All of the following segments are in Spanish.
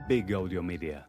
Big Audio Media.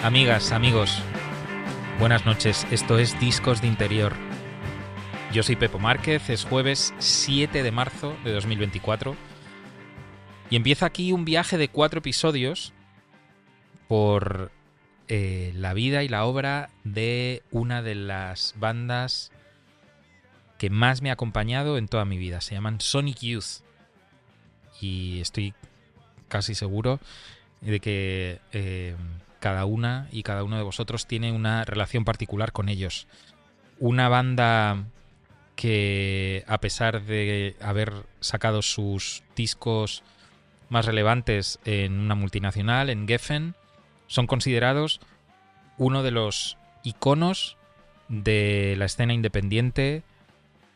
Amigas, amigos, buenas noches. Esto es Discos de Interior. Yo soy Pepo Márquez, es jueves 7 de marzo de 2024 y empieza aquí un viaje de 4 episodios por la vida y la obra de una de las bandas que más me ha acompañado en toda mi vida. Se llaman Sonic Youth y estoy casi seguro de que cada una y cada uno de vosotros tiene una relación particular con ellos. Una banda que, a pesar de haber sacado sus discos más relevantes en una multinacional, en Geffen, son considerados uno de los iconos de la escena independiente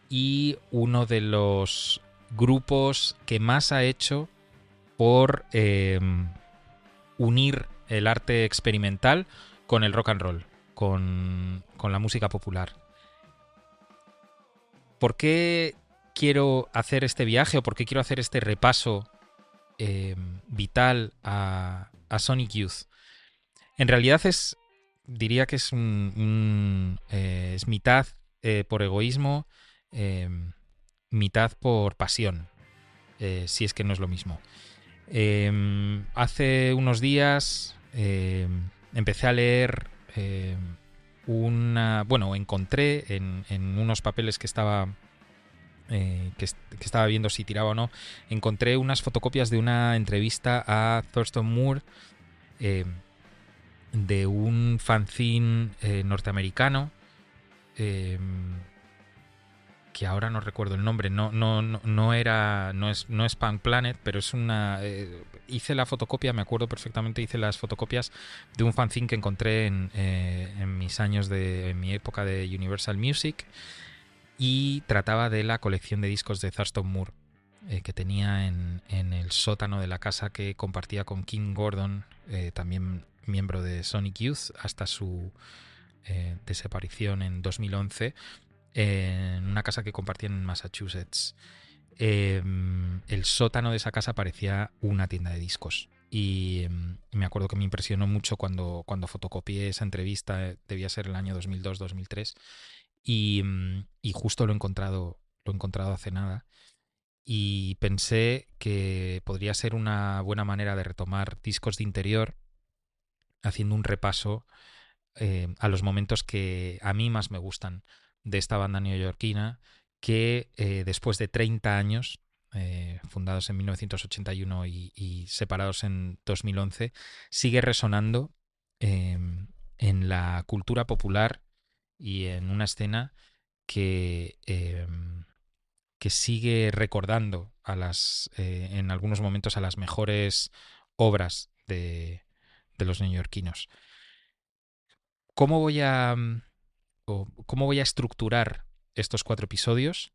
y uno de los grupos que más ha hecho por unir el arte experimental con el rock and roll, con la música popular. ¿Por qué quiero hacer este viaje o por qué quiero hacer este repaso vital a Sonic Youth? En realidad diría que es es mitad por egoísmo, mitad por pasión, si es que no es lo mismo. Hace unos días empecé a leer encontré en unos papeles que estaba viendo si tiraba o no, encontré unas fotocopias de una entrevista a Thurston Moore de un fanzine norteamericano que ahora no recuerdo el nombre, no es Punk Planet, pero es una... hice la fotocopia, me acuerdo perfectamente, hice las fotocopias de un fanzine que encontré en mis años en mi época de Universal Music, y trataba de la colección de discos de Thurston Moore que tenía en el sótano de la casa que compartía con Kim Gordon, también miembro de Sonic Youth, hasta su desaparición en 2011, en una casa que compartían en Massachusetts. El sótano de esa casa parecía una tienda de discos y me acuerdo que me impresionó mucho cuando fotocopié esa entrevista. Debía ser el año 2002-2003 y justo lo he encontrado hace nada, y pensé que podría ser una buena manera de retomar Discos de Interior haciendo un repaso a los momentos que a mí más me gustan de esta banda neoyorquina que después de 30 años, fundados en 1981 y separados en 2011, sigue resonando en la cultura popular y en una escena que sigue recordando en algunos momentos a las mejores obras de los neoyorquinos. ¿Cómo voy a estructurar estos 4 episodios?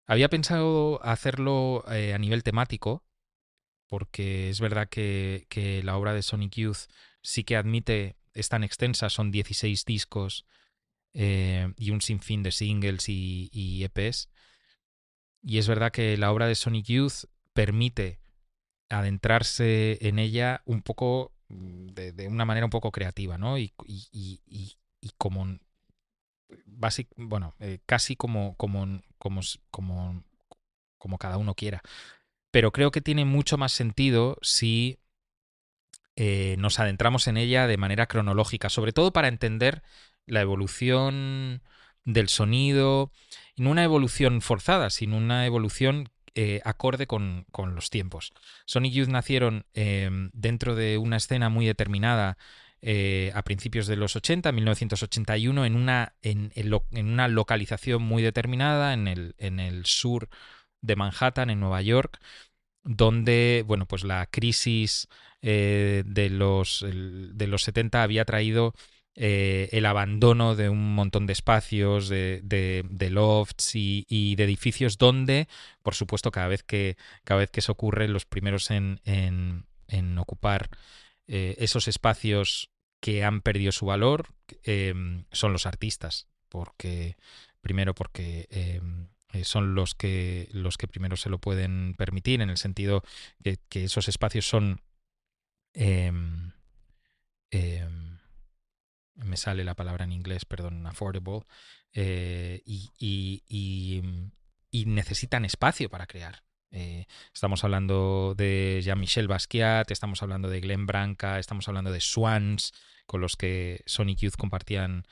Había pensado hacerlo a nivel temático, porque es verdad que la obra de Sonic Youth sí que admite, es tan extensa, son 16 discos y un sinfín de singles y EPs. Y es verdad que la obra de Sonic Youth permite adentrarse en ella un poco de una manera un poco creativa, ¿no? Y como bueno, casi como cada uno quiera. Pero creo que tiene mucho más sentido si nos adentramos en ella de manera cronológica, sobre todo para entender la evolución del sonido, y no una evolución forzada, sino una evolución acorde con los tiempos. Sonic Youth nacieron dentro de una escena muy determinada a principios de los 80, 1981, en una localización muy determinada en el sur de Manhattan, en Nueva York, donde bueno, pues la crisis de los 70 había traído el abandono de un montón de espacios, de lofts y de edificios donde, por supuesto, cada vez que eso ocurre, los primeros en ocupar esos espacios que han perdido su valor son los artistas, porque primero porque son los que primero se lo pueden permitir, en el sentido que esos espacios son eh, eh, me sale la palabra en inglés, perdón, affordable, eh, y, y- y, y necesitan espacio para crear. Estamos hablando de Jean-Michel Basquiat, estamos hablando de Glenn Branca, estamos hablando de Swans, con los que Sonic Youth compartían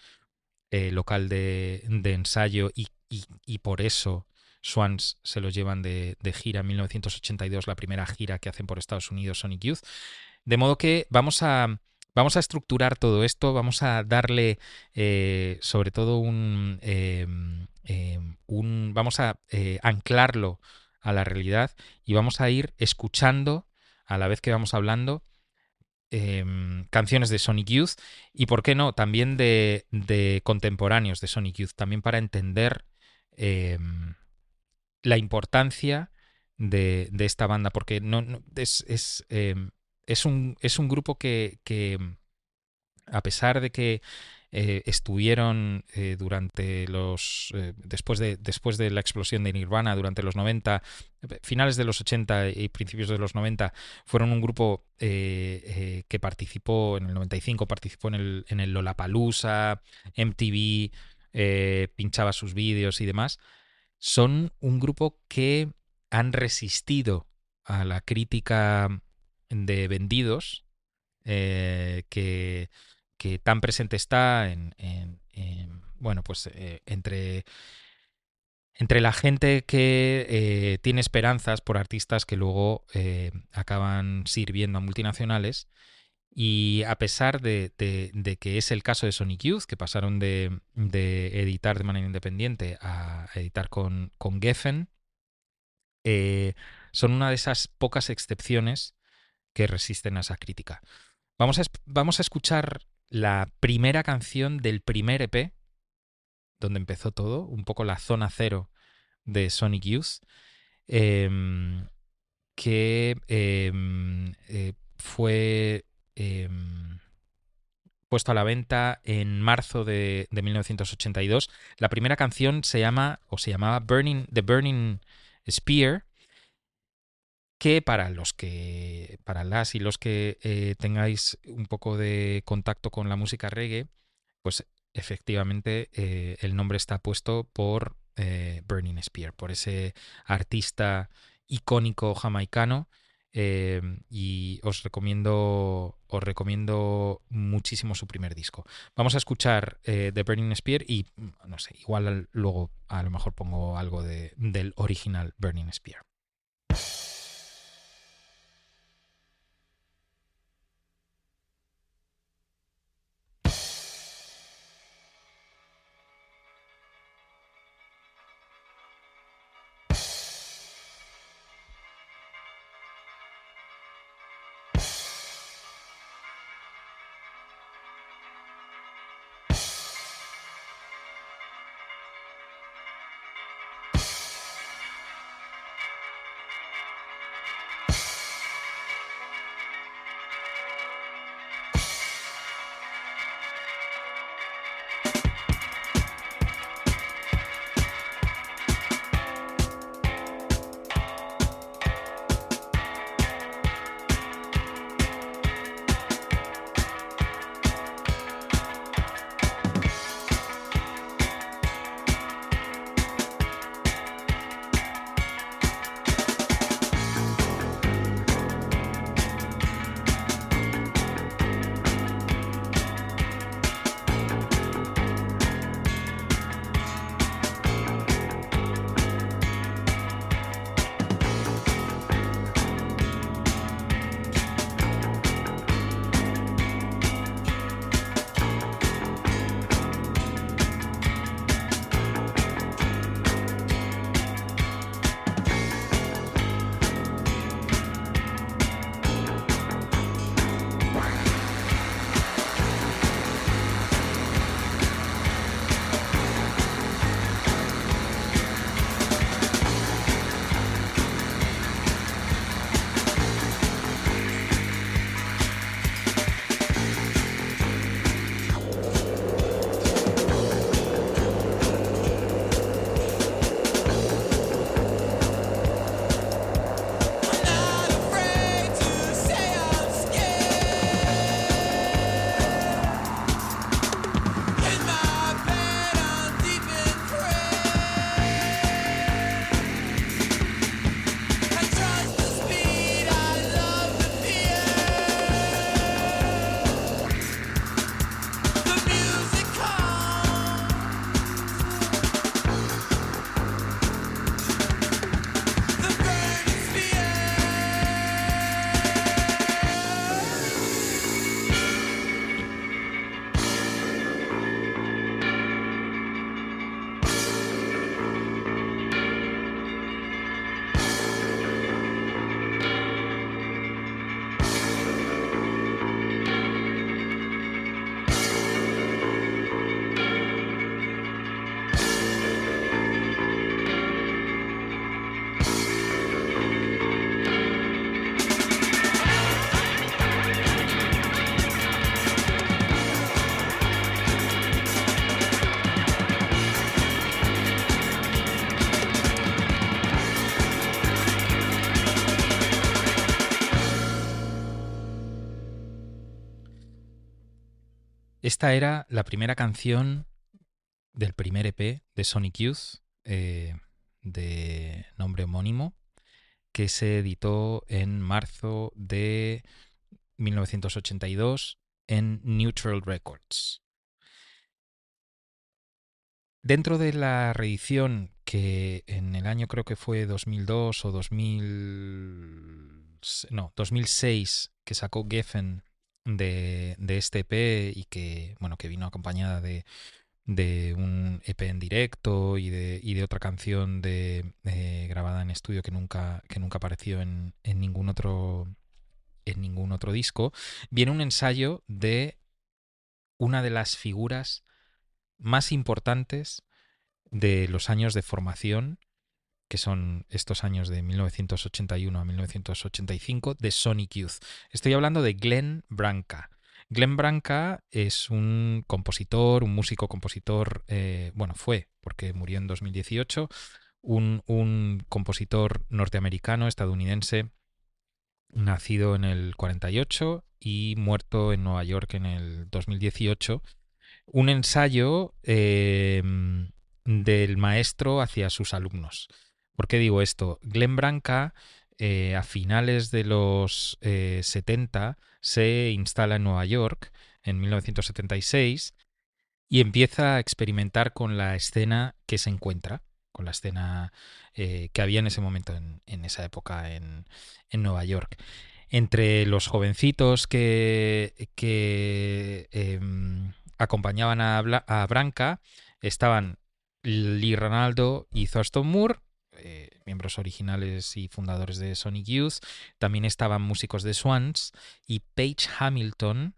local de ensayo y por eso Swans se los llevan de gira en 1982, la primera gira que hacen por Estados Unidos Sonic Youth. De modo que vamos a estructurar todo esto, vamos a darle sobre todo vamos a anclarlo a la realidad y vamos a ir escuchando a la vez que vamos hablando canciones de Sonic Youth y, por qué no, también de contemporáneos de Sonic Youth, también para entender eh, la importancia de esta banda, porque es un grupo que, a pesar de que estuvieron durante después de la explosión de Nirvana durante los 90, finales de los 80 y principios de los 90, fueron un grupo que participó en el 95, participó en el Lollapalooza, MTV, pinchaba sus vídeos y demás. Son un grupo que han resistido a la crítica de vendidos que tan presente está bueno, pues entre la gente que tiene esperanzas por artistas que luego acaban sirviendo a multinacionales. Y a pesar de que es el caso de Sonic Youth, que pasaron de editar de manera independiente a editar con Geffen, eh, son una de esas pocas excepciones que resisten a esa crítica. Vamos a escuchar la primera canción del primer EP, donde empezó todo, un poco la zona cero de Sonic Youth, eh, que fue puesto a la venta en marzo de 1982. La primera canción se llamaba The Burning Spear, que para las y los que tengáis un poco de contacto con la música reggae, pues efectivamente el nombre está puesto por Burning Spear, por ese artista icónico jamaicano. Y os recomiendo muchísimo su primer disco. Vamos a escuchar The Burning Spear y no sé, igual luego a lo mejor pongo algo del original Burning Spear. Esta era la primera canción del primer EP de Sonic Youth, de nombre homónimo, que se editó en marzo de 1982 en Neutral Records. Dentro de la reedición que en el año creo que fue 2002 o 2006 que sacó Geffen de este EP y que, bueno, que vino acompañada de un EP en directo y de otra canción grabada en estudio que nunca apareció en ningún otro disco, viene un ensayo de una de las figuras más importantes de los años de formación, que son estos años de 1981 a 1985, de Sonic Youth. Estoy hablando de Glenn Branca. Glenn Branca es un compositor, un músico compositor, bueno, fue, porque murió en 2018, un compositor norteamericano, estadounidense, nacido en el 48 y muerto en Nueva York en el 2018. Un ensayo del maestro hacia sus alumnos. ¿Por qué digo esto? Glenn Branca, a finales de los 70, se instala en Nueva York en 1976 y empieza a experimentar con la escena que se encuentra, con la escena que había en ese momento, en esa época en Nueva York. Entre los jovencitos que acompañaban a Branca estaban Lee Ranaldo y Thurston Moore, miembros originales y fundadores de Sonic Youth. También estaban músicos de Swans y Paige Hamilton,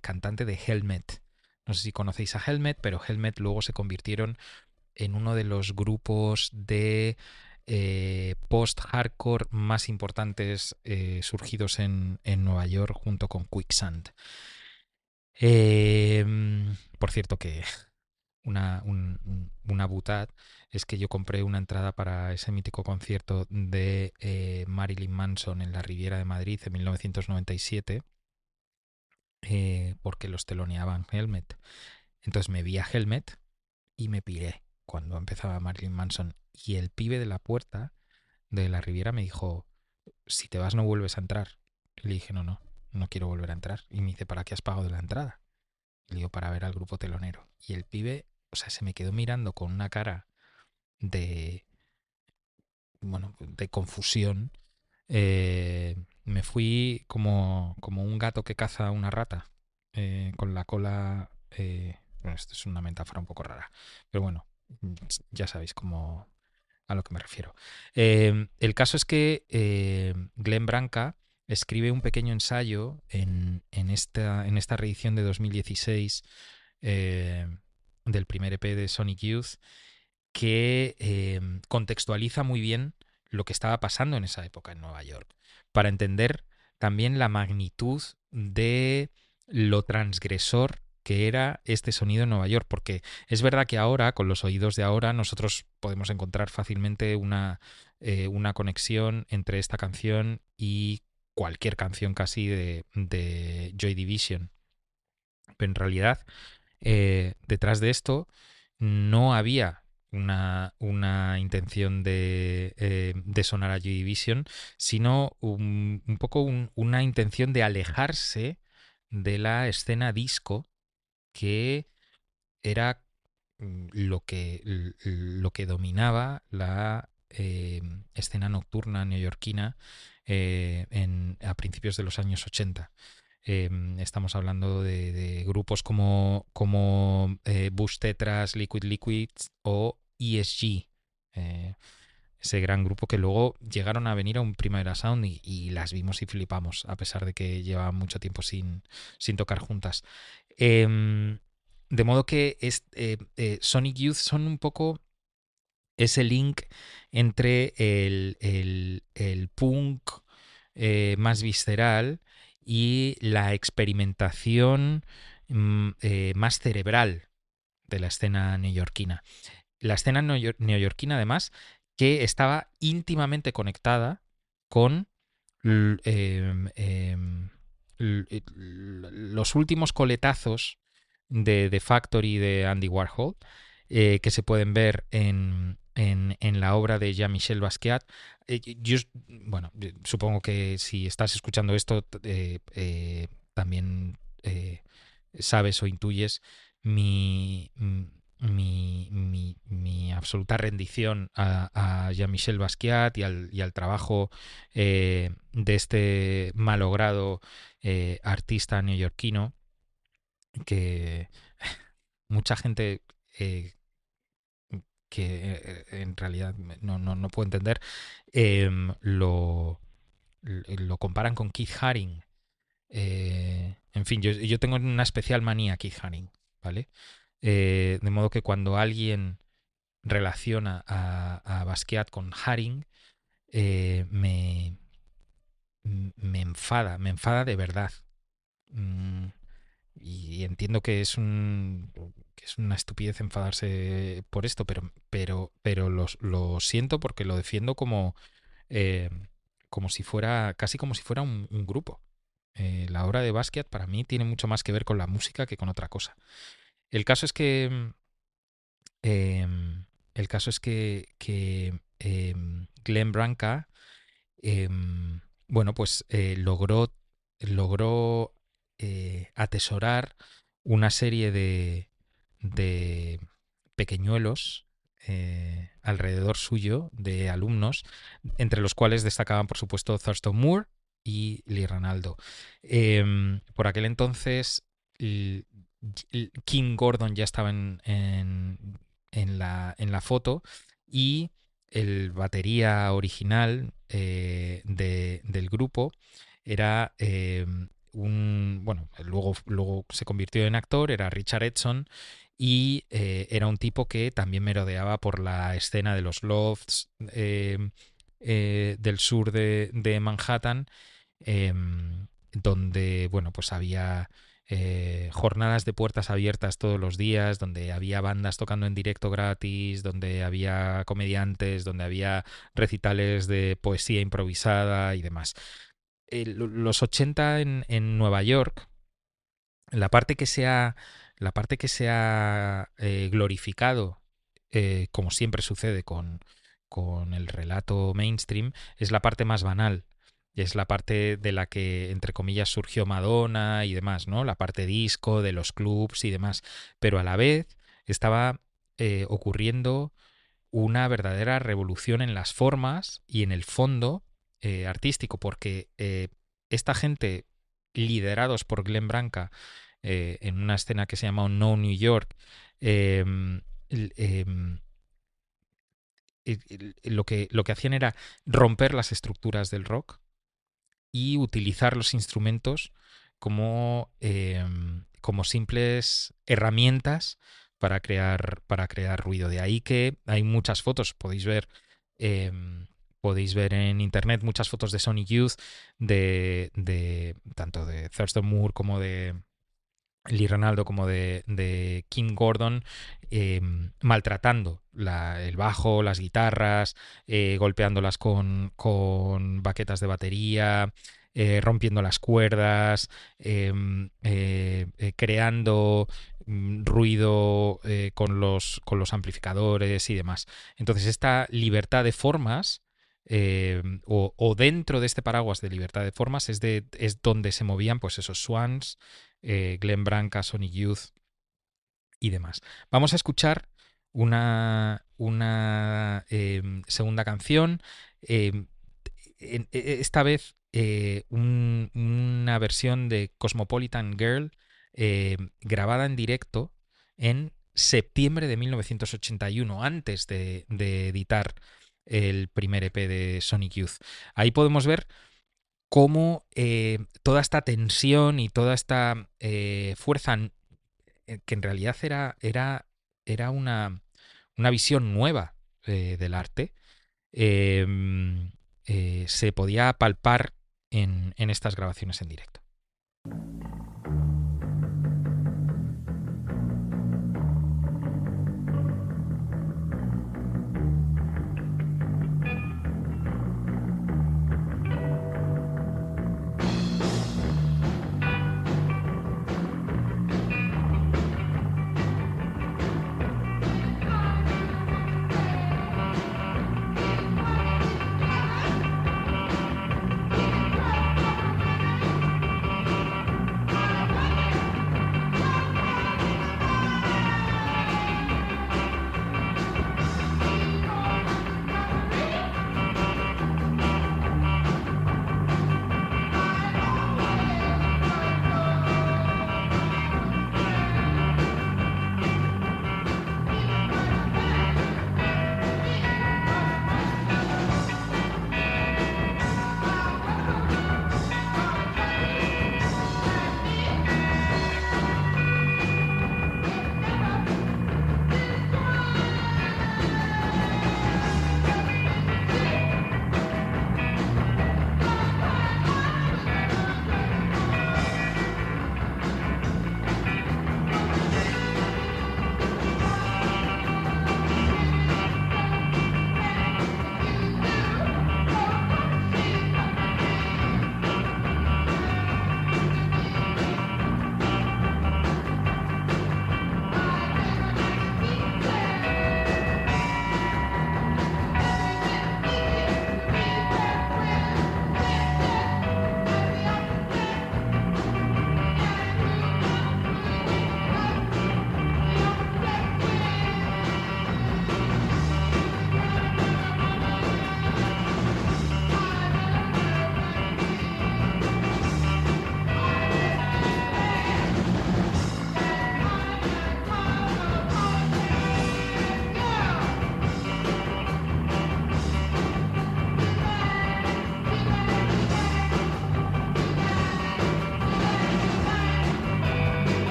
cantante de Helmet. No sé si conocéis a Helmet, pero Helmet luego se convirtieron en uno de los grupos de post-hardcore más importantes surgidos en Nueva York junto con Quicksand. Por cierto que una butad es que yo compré una entrada para ese mítico concierto de Marilyn Manson en la Riviera de Madrid en 1997 porque los teloneaban Helmet. Entonces me vi a Helmet y me piré cuando empezaba Marilyn Manson. Y el pibe de la puerta de la Riviera me dijo, si te vas no vuelves a entrar. Y le dije, no quiero volver a entrar. Y me dice, ¿para qué has pagado la entrada? Y le digo, para ver al grupo telonero. Y el pibe, o sea, se me quedó mirando con una cara de, bueno, de confusión. Me fui como un gato que caza una rata, con la cola. Bueno, esto es una metáfora un poco rara, pero bueno, ya sabéis a lo que me refiero. El caso es que Glenn Branca escribe un pequeño ensayo en esta reedición de 2016 del primer EP de Sonic Youth que contextualiza muy bien lo que estaba pasando en esa época en Nueva York, para entender también la magnitud de lo transgresor que era este sonido en Nueva York, porque es verdad que ahora, con los oídos de ahora, nosotros podemos encontrar fácilmente una conexión entre esta canción y cualquier canción casi de Joy Division. Pero en realidad, detrás de esto no había una intención de sonar a Joy Division, sino un poco una intención de alejarse de la escena disco, que era lo que dominaba la escena nocturna neoyorquina a principios de los años 80. Estamos hablando de grupos como Bush Tetras, Liquid Liquids o ESG, ese gran grupo que luego llegaron a venir a un Primavera Sound y las vimos y flipamos, a pesar de que llevaban mucho tiempo sin tocar juntas. De modo que Sonic Youth son un poco ese link entre el punk más visceral y la experimentación más cerebral de la escena neoyorquina. La escena neoyorquina, además, que estaba íntimamente conectada con los últimos coletazos de The Factory de Andy Warhol, que se pueden ver en la obra de Jean-Michel Basquiat. Bueno, supongo que si estás escuchando esto, también sabes o intuyes mi, mi absoluta rendición a Jean-Michel Basquiat y al trabajo de este malogrado artista neoyorquino que mucha gente que en realidad no puedo entender, lo comparan con Keith Haring. En fin, yo tengo una especial manía a Keith Haring, ¿vale? De modo que cuando alguien relaciona a Basquiat con Haring, me, me enfada de verdad. Mm, y entiendo que que es una estupidez enfadarse por esto, pero lo siento porque lo defiendo eh, como si fuera, casi como si fuera un grupo. La obra de Basquiat para mí tiene mucho más que ver con la música que con otra cosa. El caso es que el caso es que Glenn Branca, bueno, pues logró atesorar una serie de pequeñuelos alrededor suyo, de alumnos, entre los cuales destacaban, por supuesto, Thurston Moore y Lee Ranaldo. Por aquel entonces, Kim Gordon ya estaba en la foto y el batería original del grupo era bueno, luego se convirtió en actor, era Richard Edson y era un tipo que también merodeaba por la escena de los lofts del sur de Manhattan, donde, bueno, pues había jornadas de puertas abiertas todos los días, donde había bandas tocando en directo gratis, donde había comediantes, donde había recitales de poesía improvisada y demás. Los 80 en Nueva York, la parte que se ha, la parte que se ha glorificado, como siempre sucede con el relato mainstream, es la parte más banal. Es la parte de la que, entre comillas, surgió Madonna y demás, ¿no? La parte disco, de los clubs y demás. Pero a la vez estaba ocurriendo una verdadera revolución en las formas y en el fondo artístico, porque esta gente, liderados por Glenn Branca, en una escena que se llama No New York, eh, eh, lo que hacían era romper las estructuras del rock y utilizar los instrumentos como simples herramientas para crear ruido. De ahí que hay muchas fotos, eh, podéis ver en internet muchas fotos de Sonic Youth, tanto de Thurston Moore como de Lee Ranaldo como de Kim Gordon, maltratando el bajo, las guitarras, golpeándolas con baquetas de batería, rompiendo las cuerdas, creando ruido con los amplificadores y demás. Entonces esta libertad de formas, o dentro de este paraguas de libertad de formas, es donde se movían pues esos Swans, Glenn Branca, Sonic Youth y demás. Vamos a escuchar una segunda canción, esta vez una versión de Cosmopolitan Girl, grabada en directo en septiembre de 1981, antes de editar el primer EP de Sonic Youth. Ahí podemos ver cómo toda esta tensión y toda esta fuerza, que en realidad era una visión nueva del arte, eh, se podía palpar en estas grabaciones en directo.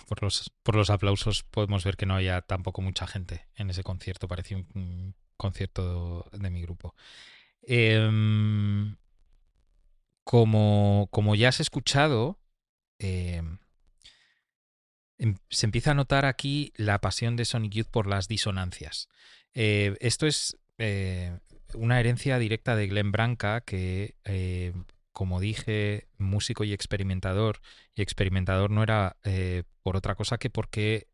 por los aplausos podemos ver que no había tampoco mucha gente en ese concierto. Parecía un concierto de mi grupo. Em, como ya has escuchado, em, se empieza a notar aquí la pasión de Sonic Youth por las disonancias. Esto es una herencia directa de Glenn Branca, que, como dije, músico y experimentador no era por otra cosa que porque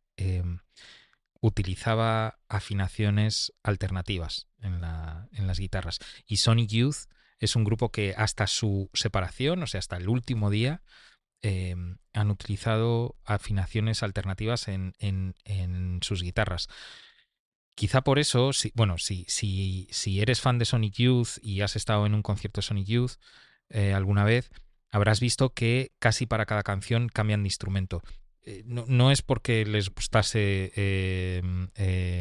utilizaba afinaciones alternativas en las guitarras. Y Sonic Youth es un grupo que hasta su separación, o sea, hasta el último día, han utilizado afinaciones alternativas en sus guitarras. Quizá por eso, bueno, si eres fan de Sonic Youth y has estado en un concierto de Sonic Youth alguna vez, habrás visto que casi para cada canción cambian de instrumento. No es porque les gustase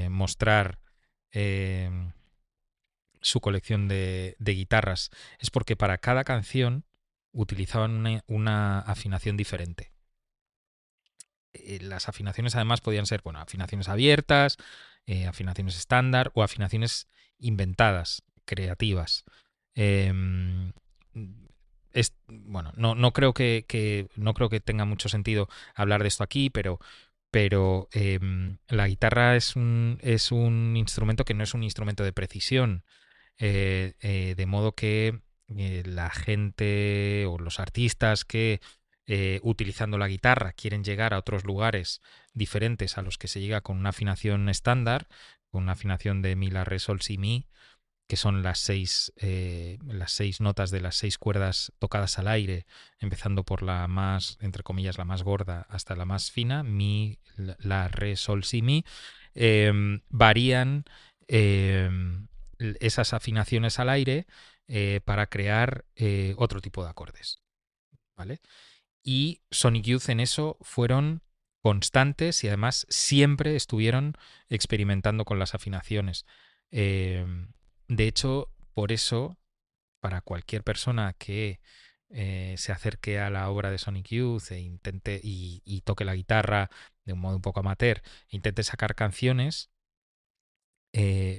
mostrar eh, su colección de guitarras, es porque para cada canción utilizaban una afinación diferente. Las afinaciones además podían ser, bueno, afinaciones abiertas, afinaciones estándar o afinaciones inventadas, creativas. Eh, bueno, no creo no creo que tenga mucho sentido hablar de esto aquí, pero la guitarra es un instrumento que no es un instrumento de precisión, de modo que la gente o los artistas que utilizando la guitarra quieren llegar a otros lugares diferentes a los que se llega con una afinación estándar, con una afinación de mi, la, re, sol, si, mi, que son las seis notas de las seis cuerdas tocadas al aire, empezando por la más, entre comillas, la más gorda hasta la más fina, mi, la, re, sol, si, mi, varían eh, esas afinaciones al aire para crear otro tipo de acordes, ¿vale? Y Sonic Youth en eso fueron constantes y además siempre estuvieron experimentando con las afinaciones. Eh, de hecho, por eso, para cualquier persona que se acerque a la obra de Sonic Youth e intente y toque la guitarra de un modo un poco amateur, e intente sacar canciones,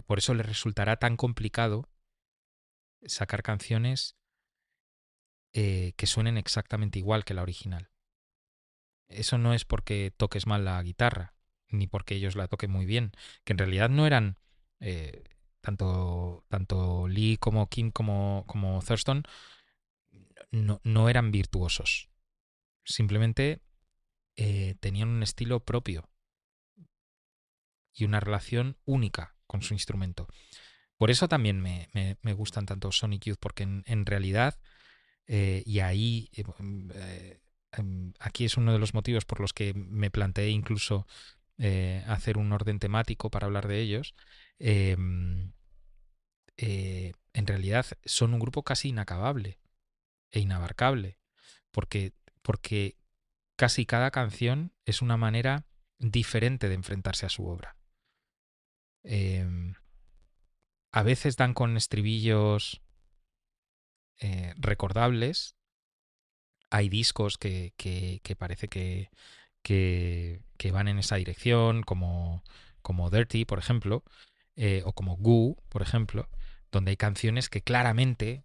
por eso le resultará tan complicado sacar canciones que suenen exactamente igual que la original. Eso no es porque toques mal la guitarra, ni porque ellos la toquen muy bien, que en realidad no eran, eh, tanto Lee como Kim como Thurston, no eran virtuosos. Simplemente tenían un estilo propio y una relación única con su instrumento. Por eso también me gustan tanto Sonic Youth, porque en realidad, y ahí, aquí es uno de los motivos por los que me planteé incluso hacer un orden temático para hablar de ellos, eh, en realidad son un grupo casi inacabable e inabarcable, porque casi cada canción es una manera diferente de enfrentarse a su obra. Eh, a veces dan con estribillos recordables. Hay discos que parece que van en esa dirección, como Dirty, por ejemplo, o como Goo, por ejemplo, donde hay canciones que claramente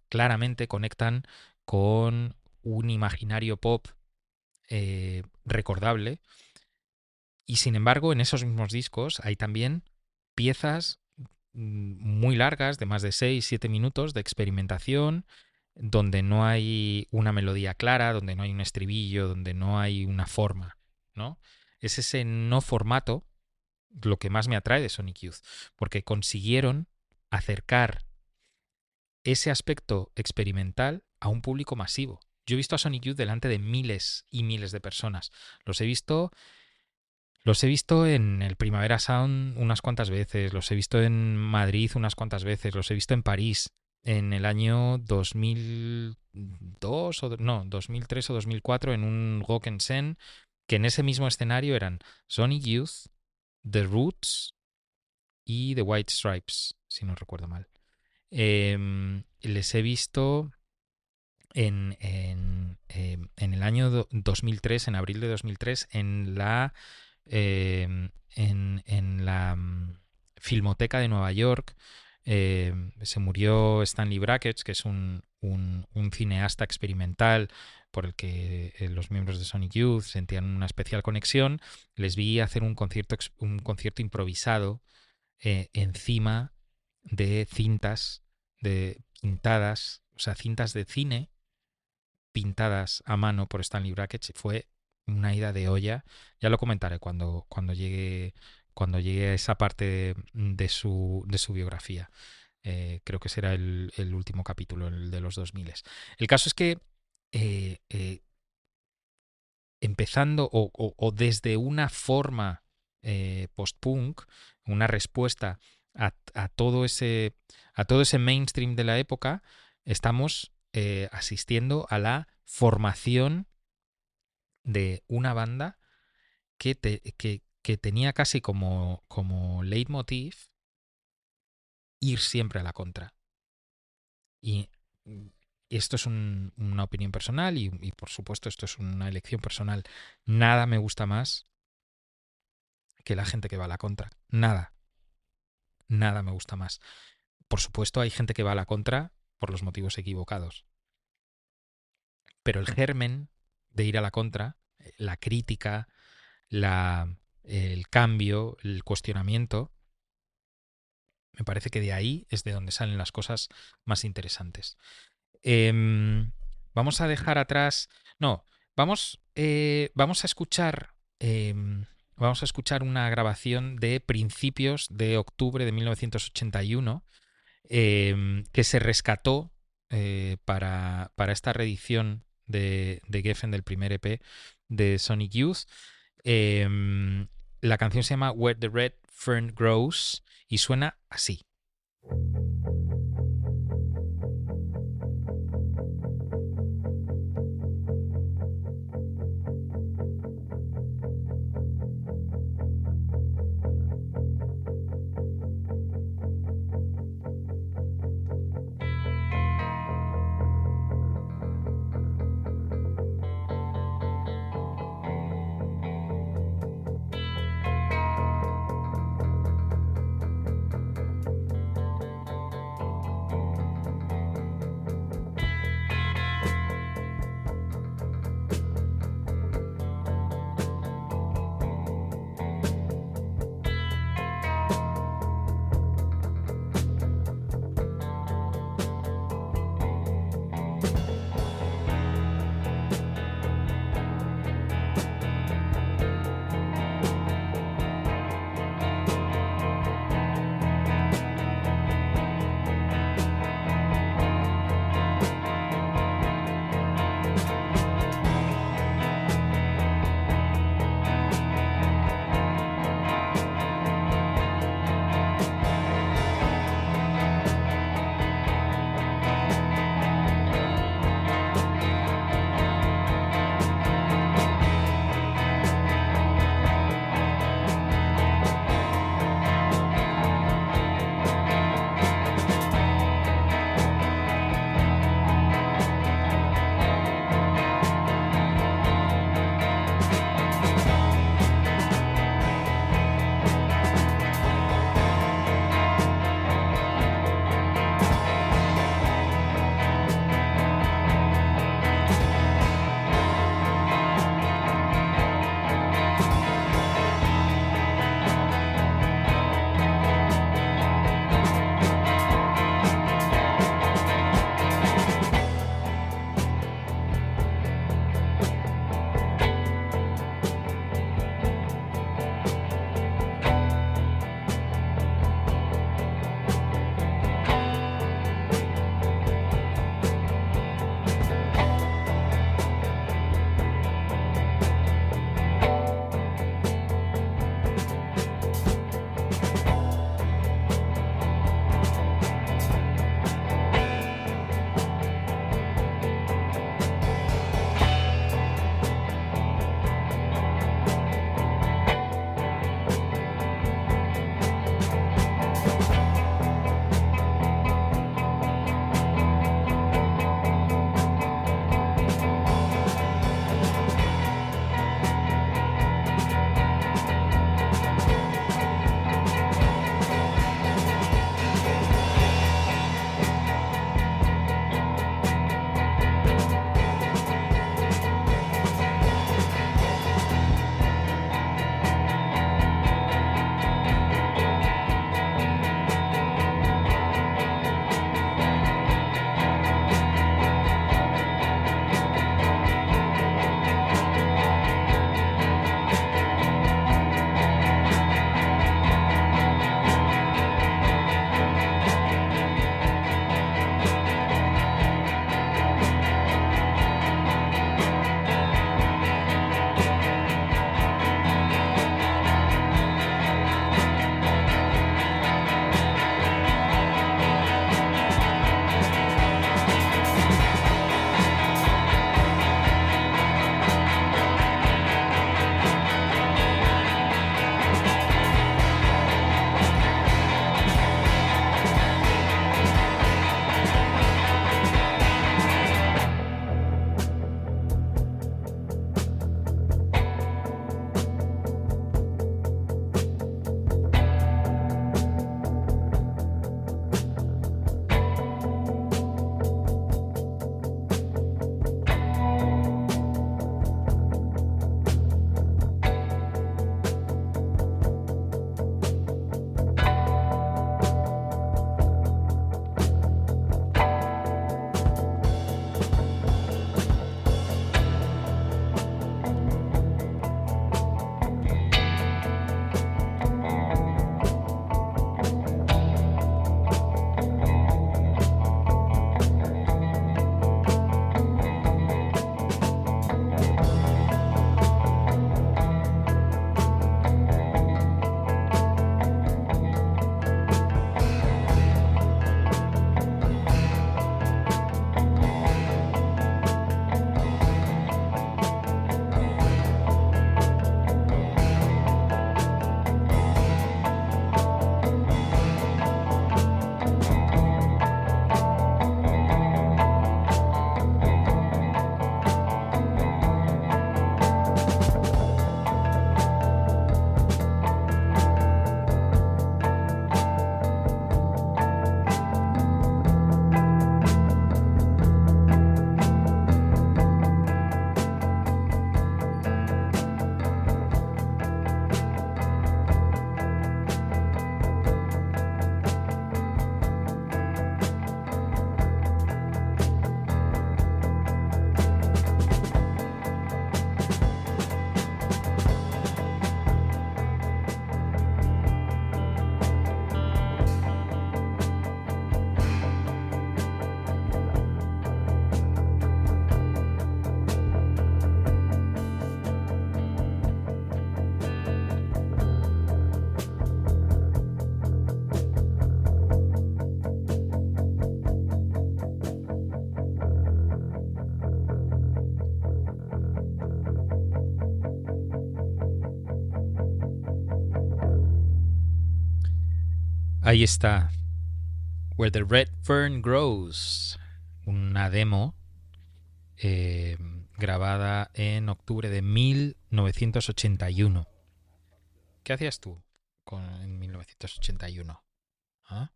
conectan con un imaginario pop recordable. Y sin embargo, en esos mismos discos hay también piezas muy largas, de más de 6 7 minutos, de experimentación, donde no hay una melodía clara, donde no hay un estribillo, donde no hay una forma, ¿no? Es ese no formato lo que más me atrae de Sonic Youth, porque consiguieron acercar ese aspecto experimental a un público masivo. Yo he visto a Sonic Youth delante de miles y miles de personas. Los he visto los he visto en el Primavera Sound unas cuantas veces, los he visto en Madrid unas cuantas veces, los he visto en París en el año 2002 o no, 2003 o 2004 en un Rock en Seine, que en ese mismo escenario eran Sonic Youth, The Roots y The White Stripes, si no recuerdo mal. Les he visto en el año 2003, en abril de 2003, en la Filmoteca de Nueva York. Se murió Stanley Brackett, que es un cineasta experimental por el que los miembros de Sonic Youth sentían una especial conexión. Les vi hacer un concierto improvisado encima de cintas pintadas, o sea, cintas de cine pintadas a mano por Stanley Brackett. Fue una ida de olla. Ya lo comentaré cuando llegue a esa parte de su biografía. Creo que será el último capítulo, el de los 2000. El caso es que empezando o desde una forma post-punk, una respuesta a todo ese mainstream de la época, estamos asistiendo a la formación de una banda que tenía casi como leitmotiv ir siempre a la contra. Y esto es una opinión personal y por supuesto esto es una elección personal. Nada me gusta más que la gente que va a la contra. Nada. Nada me gusta más. Por supuesto hay gente que va a la contra por los motivos equivocados. Pero el germen de ir a la contra, la crítica, el cambio, el cuestionamiento, me parece que de ahí es de donde salen las cosas más interesantes. Vamos a dejar atrás. No, vamos a escuchar. Vamos a escuchar una grabación de principios de octubre de 1981 que se rescató para esta reedición de Geffen del primer EP de Sonic Youth. La canción se llama Where the Red Fern Grows y suena así. Ahí está. Where the Red Fern Grows. Una demo eh, grabada en octubre de 1981. ¿Qué hacías tú en 1981? ¿Ah?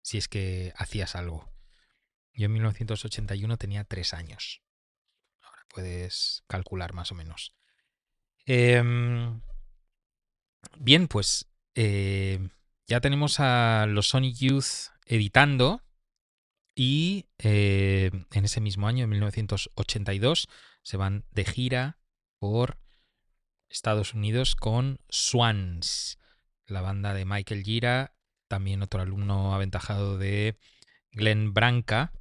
Si es que hacías algo. Yo en 1981 tenía 3 años. Ahora puedes calcular más o menos. Bien, pues ya tenemos a los Sonic Youth editando y en ese mismo año, en 1982, se van de gira por Estados Unidos con Swans, la banda de Michael Gira, también otro alumno aventajado de Glenn Branca,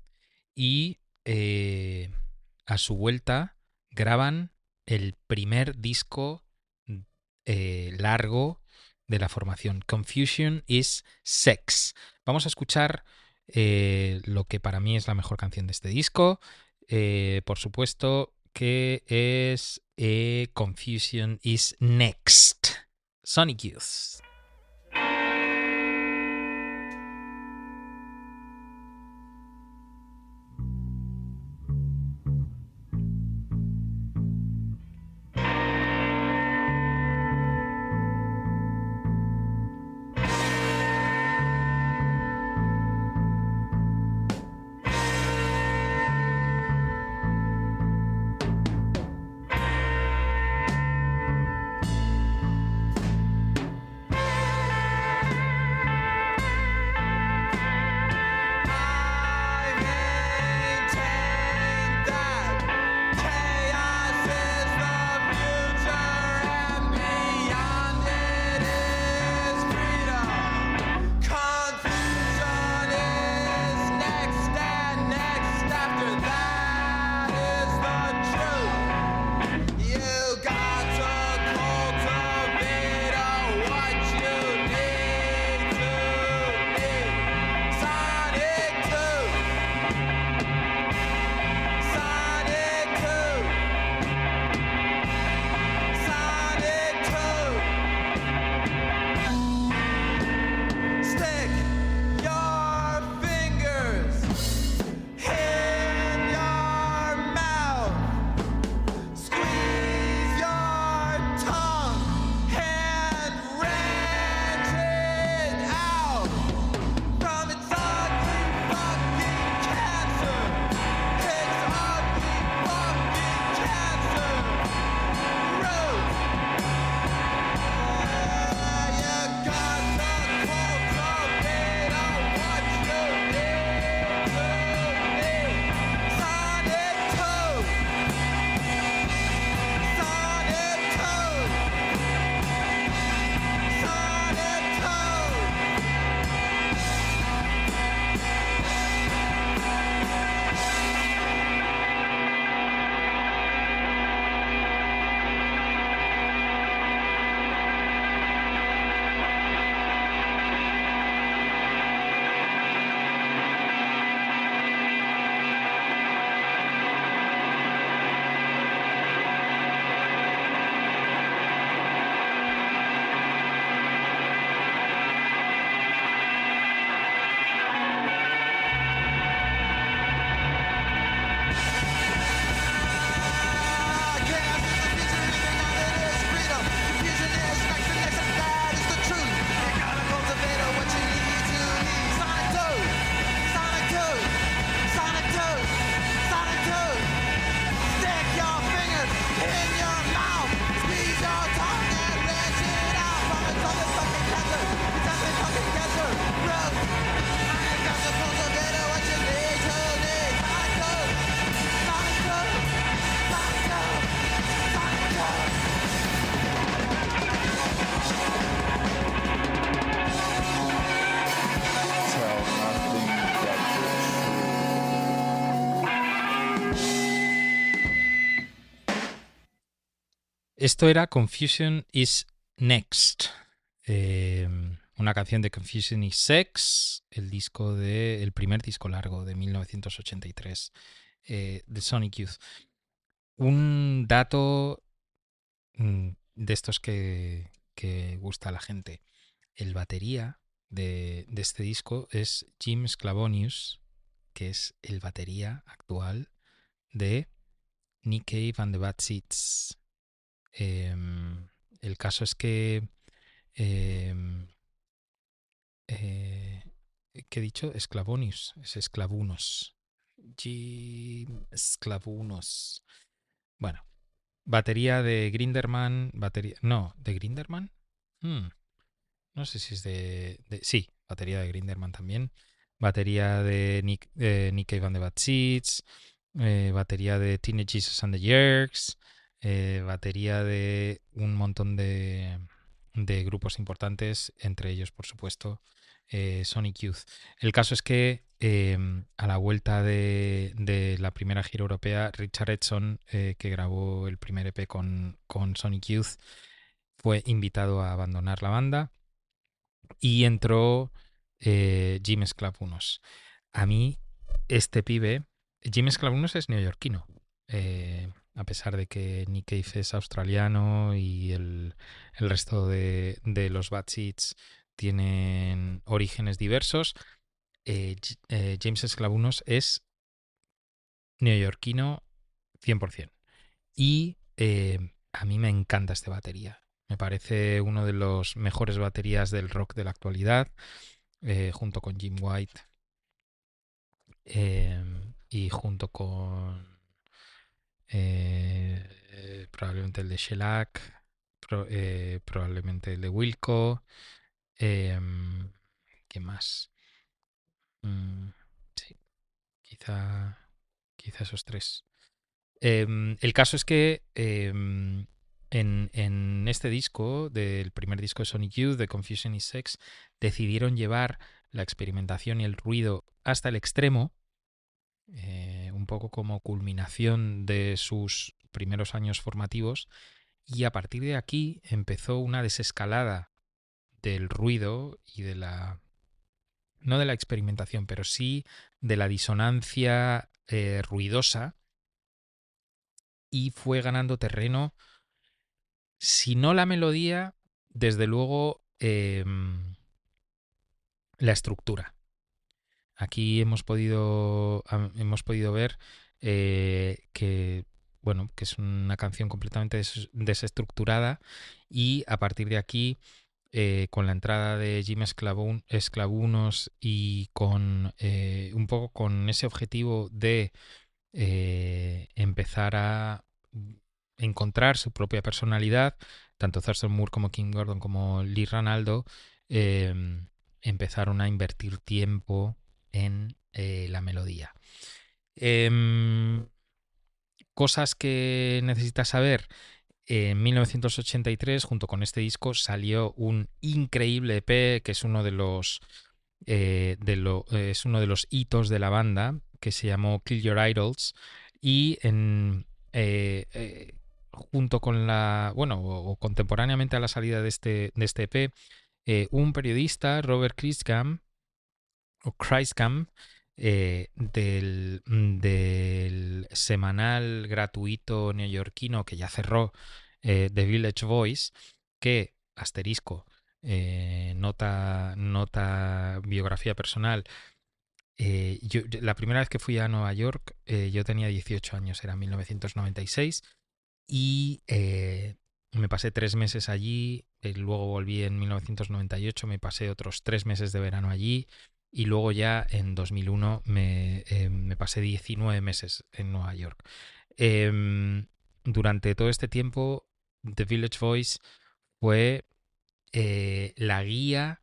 y a su vuelta graban el primer disco largo de la formación, Confusion is Sex. Vamos a escuchar lo que para mí es la mejor canción de este disco, por supuesto que es Confusion is Next. Sonic Youth. Esto era Confusion is Next, una canción de Confusion is Sex, el primer disco largo de 1983 de Sonic Youth. Un dato de estos que gusta a la gente. El batería de este disco es Jim Sclavonius, que es el batería actual de Nick Cave and the Bad Seeds. El caso es que... em, eh, ¿Qué he dicho? Sclavonius, es Sclavunos. Jim Sclavunos. Bueno, batería de Grinderman, batería... No, ¿de Grinderman? Hmm, no sé si es sí, batería de Grinderman también. Batería de Nick Cave and the Bad Seeds. Batería de Teenage Jesus and the Jerks. Batería de un montón de grupos importantes, entre ellos, por supuesto, Sonic Youth. El caso es que a la vuelta de la primera gira europea, Richard Edson, que grabó el primer EP con Sonic Youth, fue invitado a abandonar la banda y entró Jim Sclavunos. A mí, este pibe, Jim Sclavunos es neoyorquino, a pesar de que Nick Cave es australiano y el resto de los Bad Seeds tienen orígenes diversos. James Sclavunos es neoyorquino 100%. Y a mí me encanta esta batería. Me parece uno de los mejores baterías del rock de la actualidad, junto con Jim White y junto con probablemente el de Shellac, probablemente el de Wilco. Eh, ¿Qué más? Sí, quizá esos tres. El caso es que en este disco, del primer disco de Sonic Youth, de Confusion is Sex, decidieron llevar la experimentación y el ruido hasta el extremo, un poco como culminación de sus primeros años formativos, y a partir de aquí empezó una desescalada del ruido y de la... no de la experimentación, pero sí de la disonancia ruidosa, y fue ganando terreno, si no la melodía, desde luego la estructura. Aquí hemos podido ver que, bueno, que es una canción completamente desestructurada, y a partir de aquí, con la entrada de Jim Sclavunos y con un poco con ese objetivo de empezar a encontrar su propia personalidad, tanto Thurston Moore como Kim Gordon como Lee Ranaldo eh, empezaron a invertir tiempo en la melodía. Cosas que necesitas saber. En 1983, junto con este disco, salió un increíble EP que es uno de los es uno de los hitos de la banda, que se llamó Kill Your Idols, y junto con o contemporáneamente a la salida de este EP, un periodista, Robert Christgam, del semanal gratuito neoyorquino que ya cerró, The Village Voice, que, asterisco, nota biografía personal, la primera vez que fui a Nueva York, yo tenía 18 años, era 1996, y me pasé 3 meses allí, luego volví en 1998, me pasé otros 3 meses de verano allí, y luego ya en 2001 me pasé 19 meses en Nueva York. Durante todo este tiempo, The Village Voice fue la guía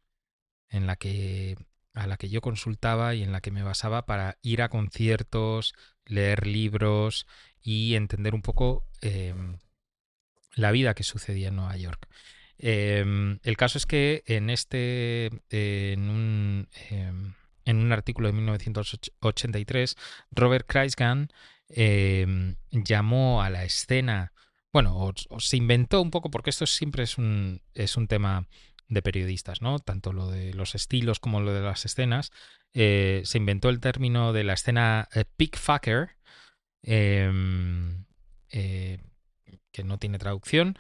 en la que, a la que yo consultaba y en la que me basaba para ir a conciertos, leer libros y entender un poco la vida que sucedía en Nueva York. El caso es que en un artículo de 1983, Robert Kreisgan llamó a la escena, bueno, o se inventó un poco, porque esto siempre es un tema de periodistas, ¿no? Tanto lo de los estilos como lo de las escenas. Se inventó el término de la escena pickfucker, eh, que no tiene traducción,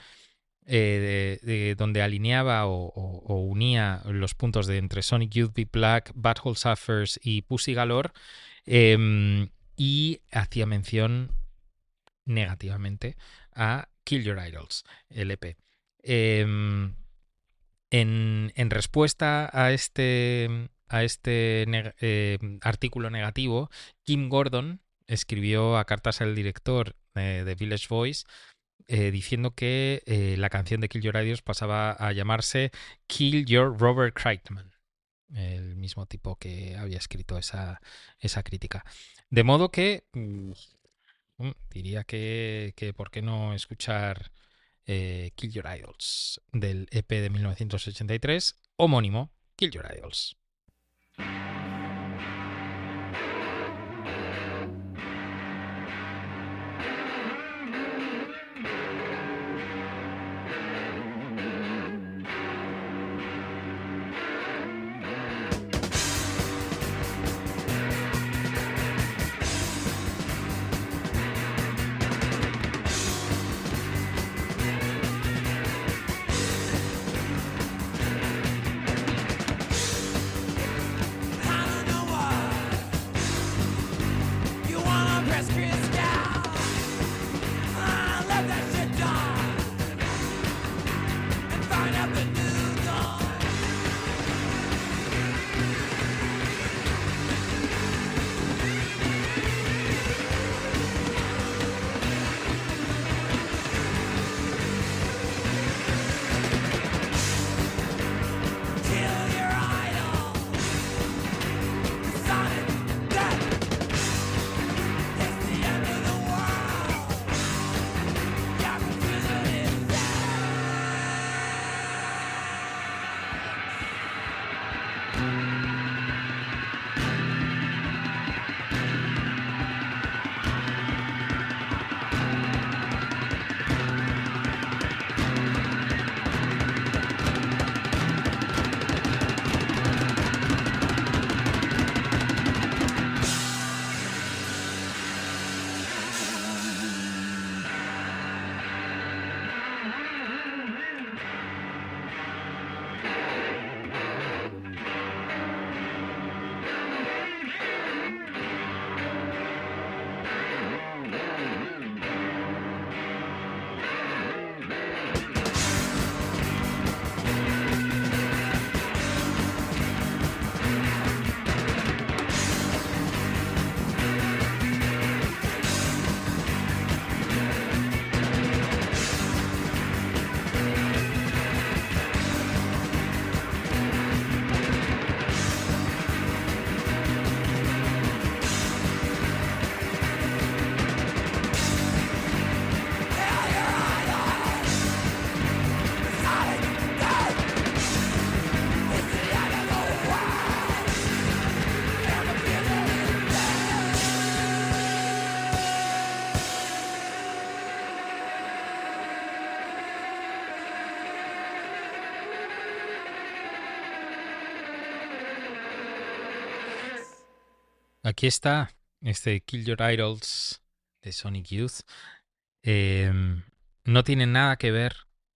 donde alineaba o unía los puntos de entre Sonic Youth, Be Black, Butthole Surfers y Pussy Galore, y hacía mención negativamente a Kill Your Idols, el EP. En respuesta a este artículo negativo, Kim Gordon escribió a cartas al director de Village Voice diciendo que la canción de Kill Your Idols pasaba a llamarse Kill Your Robert Kreitman, el mismo tipo que había escrito esa crítica. De modo que diría que ¿por qué no escuchar Kill Your Idols del EP de 1983, homónimo, Kill Your Idols? Aquí está este Kill Your Idols de Sonic Youth. No tiene nada que ver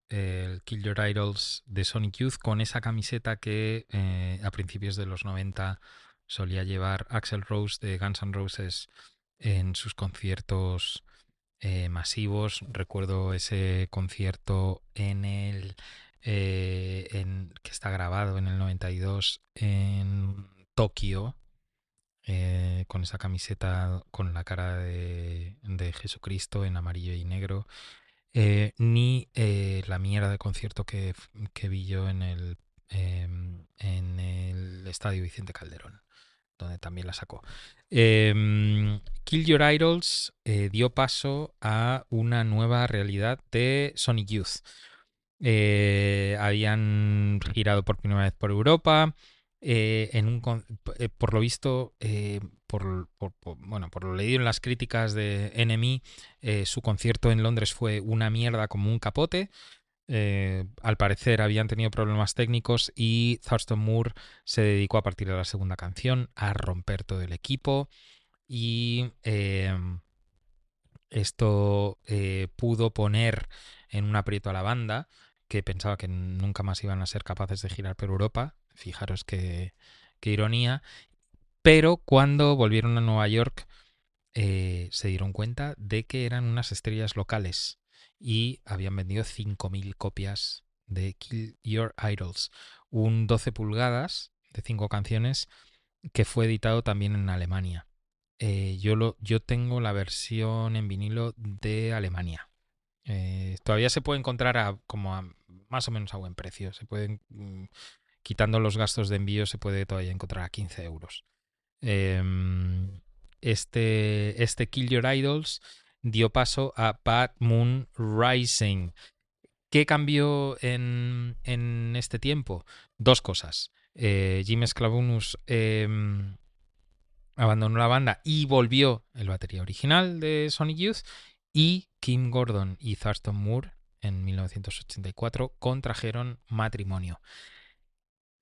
el Kill Your Idols de Sonic Youth con esa camiseta que a principios de los 90 solía llevar Axl Rose de Guns N' Roses en sus conciertos masivos. Recuerdo ese concierto que está grabado en el 92 en Tokio, con esa camiseta con la cara de Jesucristo en amarillo y negro, ni la mierda de concierto que vi yo en el Estadio Vicente Calderón, donde también la sacó. Kill Your Idols dio paso a una nueva realidad de Sonic Youth. Habían girado por primera vez por Europa. Por lo visto, por lo leído en las críticas de NME, su concierto en Londres fue una mierda como un capote. Al parecer habían tenido problemas técnicos y Thurston Moore se dedicó a partir de la segunda canción a romper todo el equipo y Esto pudo poner en un aprieto a la banda, que pensaba que nunca más iban a ser capaces de girar por Europa. Fijaros qué ironía. Pero cuando volvieron a Nueva York, se dieron cuenta de que eran unas estrellas locales y habían vendido 5.000 copias de Kill Your Idols, un 12 pulgadas de 5 canciones que fue editado también en Alemania. Yo tengo la versión en vinilo de Alemania. Todavía se puede encontrar más o menos a buen precio. Se pueden, quitando los gastos de envío, se puede todavía encontrar a 15 euros. Este Kill Your Idols dio paso a Bad Moon Rising. ¿Qué cambió en este tiempo? Dos cosas. Jim Sclavonus abandonó la banda y volvió el batería original de Sonic Youth, y Kim Gordon y Thurston Moore en 1984 contrajeron matrimonio.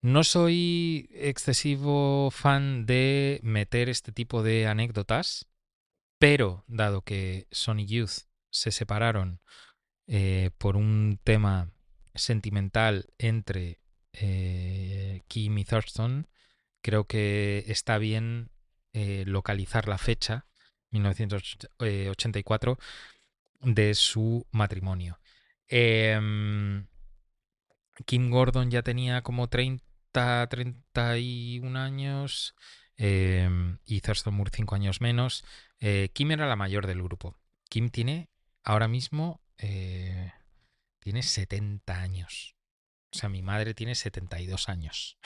No soy excesivo fan de meter este tipo de anécdotas, pero dado que Sonic Youth se separaron por un tema sentimental entre Kim y Thurston, creo que está bien localizar la fecha, 1984, de su matrimonio. Kim Gordon ya tenía como 31 años, y Thurston Moore 5 años menos. Kim era la mayor del grupo. Kim tiene ahora mismo tiene 70 años. O sea, mi madre tiene 72 años.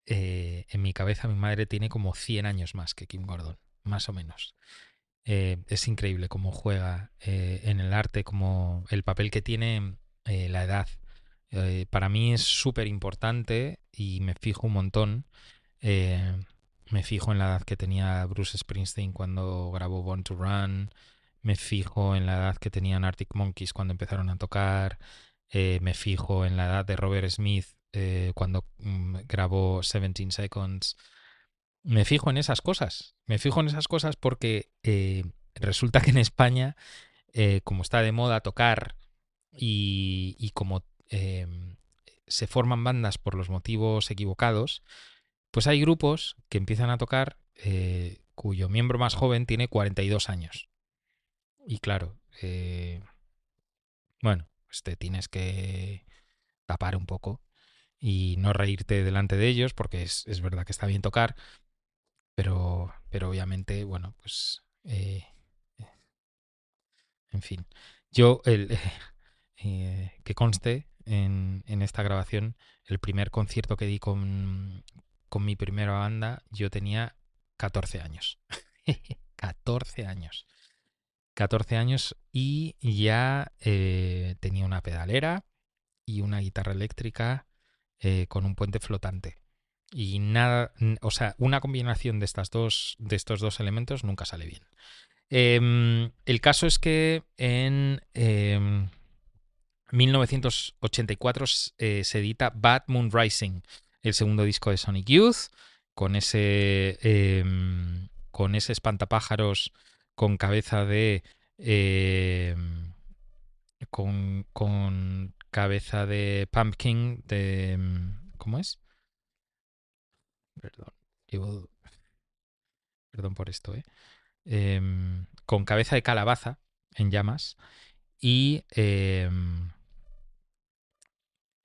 En mi cabeza mi madre tiene como 100 años más que Kim Gordon, más o menos. Es increíble cómo juega en el arte, como el papel que tiene la edad. Para mí es súper importante y me fijo un montón. eh, Me fijo en la edad que tenía Bruce Springsteen cuando grabó Born to Run. Me fijo en la edad que tenían Arctic Monkeys cuando empezaron a tocar. Me fijo en la edad de Robert Smith cuando grabó 17 Seconds. Me fijo en esas cosas. Me fijo en esas cosas porque resulta que en España, como está de moda tocar y como se forman bandas por los motivos equivocados, pues hay grupos que empiezan a tocar cuyo miembro más joven tiene 42 años. Y claro, bueno, pues te tienes que tapar un poco y no reírte delante de ellos porque es verdad que está bien tocar, pero obviamente, bueno, pues en fin. Yo, que conste en esta grabación, el primer concierto que di con mi primera banda, yo tenía 14 años. 14 años. 14 años y ya tenía una pedalera y una guitarra eléctrica con un puente flotante. Y nada, o sea, una combinación de estos dos elementos nunca sale bien. El caso es que en 1984 se edita Bad Moon Rising, el segundo disco de Sonic Youth, con ese espantapájaros con cabeza de con cabeza de Pumpkin de ¿cómo es? Perdón, llevo, perdón por esto, con cabeza de calabaza en llamas y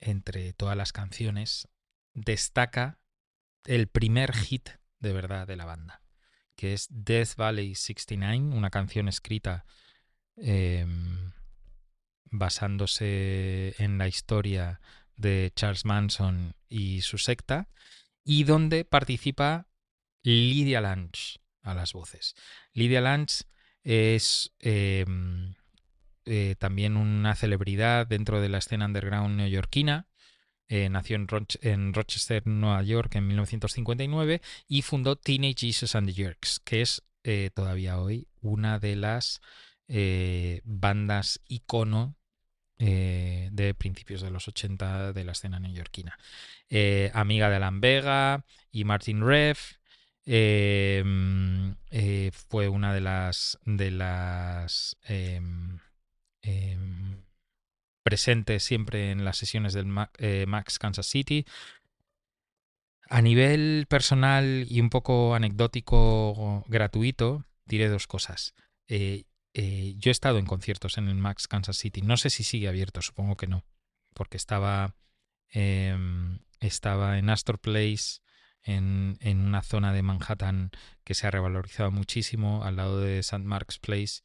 entre todas las canciones destaca el primer hit de verdad de la banda, que es Death Valley 69, una canción escrita eh, basándose en la historia de Charles Manson y su secta, y donde participa Lydia Lunch a las voces. Lydia Lunch es también una celebridad dentro de la escena underground neoyorquina. Nació en Rochester, Nueva York, en 1959 y fundó Teenage Jesus and the Jerks, que es todavía hoy una de las bandas icono de principios de los 80 de la escena neoyorquina. Amiga de Alan Vega y Martin Rev. Fue una de las presentes siempre en las sesiones del Max Kansas City. A nivel personal y un poco anecdótico gratuito, diré dos cosas. Yo he estado en conciertos en el Max Kansas City. No sé si sigue abierto, supongo que no, porque estaba en Astor Place, en una zona de Manhattan que se ha revalorizado muchísimo, al lado de St. Mark's Place.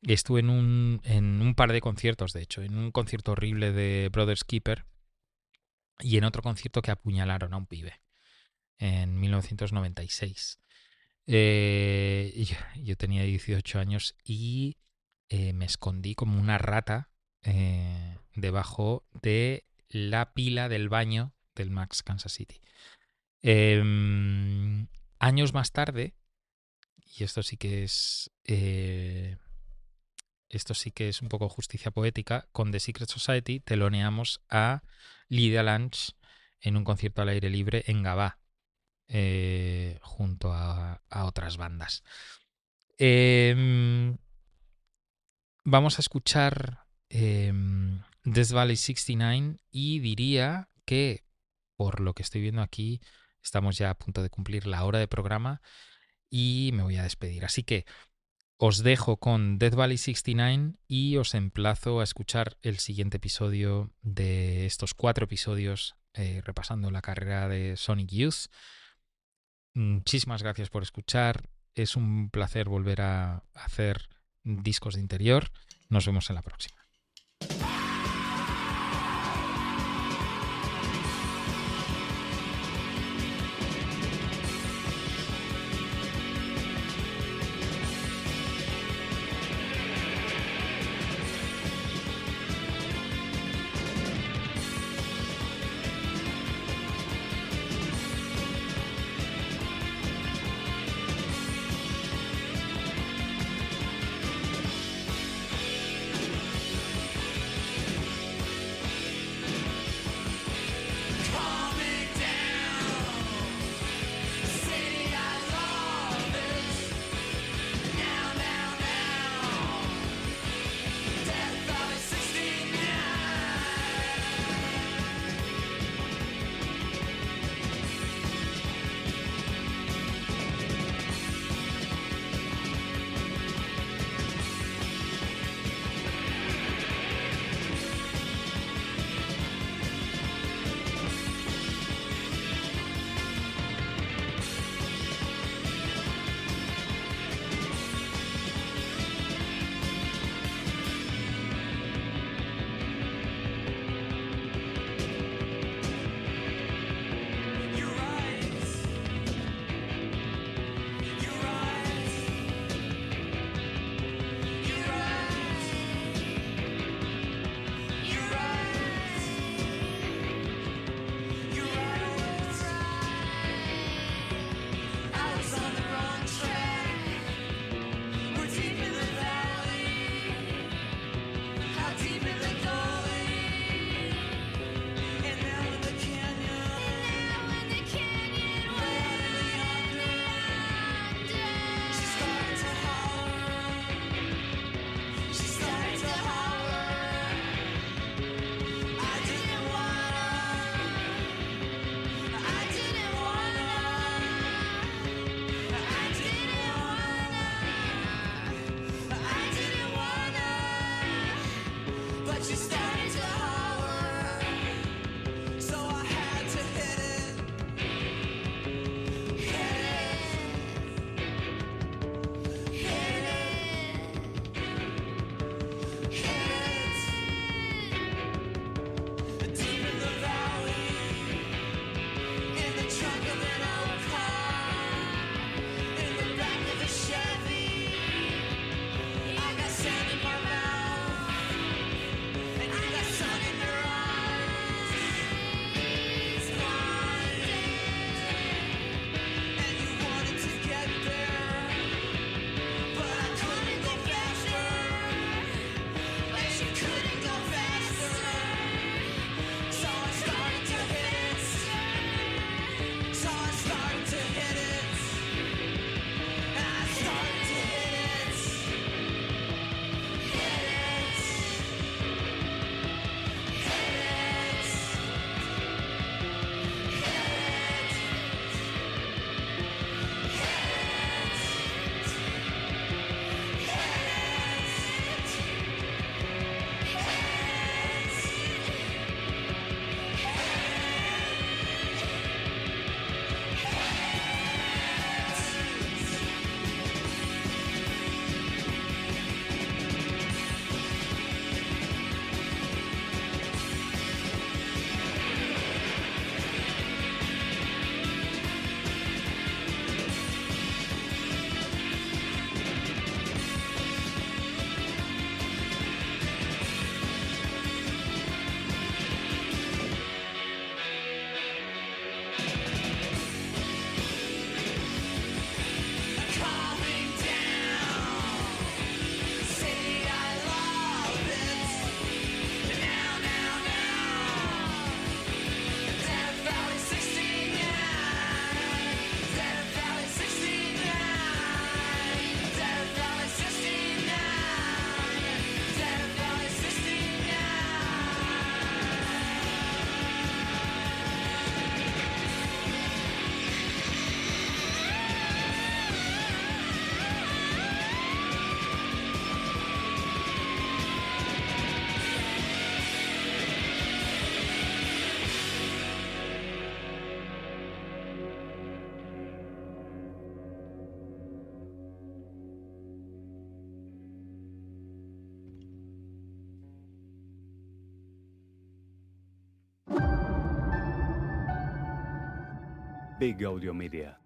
Y estuve en un par de conciertos, de hecho, en un concierto horrible de Brothers Keeper y en otro concierto que apuñalaron a un pibe en 1996. Yo tenía 18 años y me escondí como una rata debajo de la pila del baño del Max Kansas City. Años más tarde, y esto sí que es un poco justicia poética, con The Secret Society teloneamos a Lydia Lunch en un concierto al aire libre en Gabá, junto a otras bandas. Vamos a escuchar Death Valley 69 y diría que, por lo que estoy viendo aquí, estamos ya a punto de cumplir la hora de programa y me voy a despedir. Así que os dejo con Death Valley 69 y os emplazo a escuchar el siguiente episodio de estos 4 episodios repasando la carrera de Sonic Youth. Muchísimas gracias por escuchar. Es un placer volver a hacer discos de interior. Nos vemos en la próxima. Big Audio Media.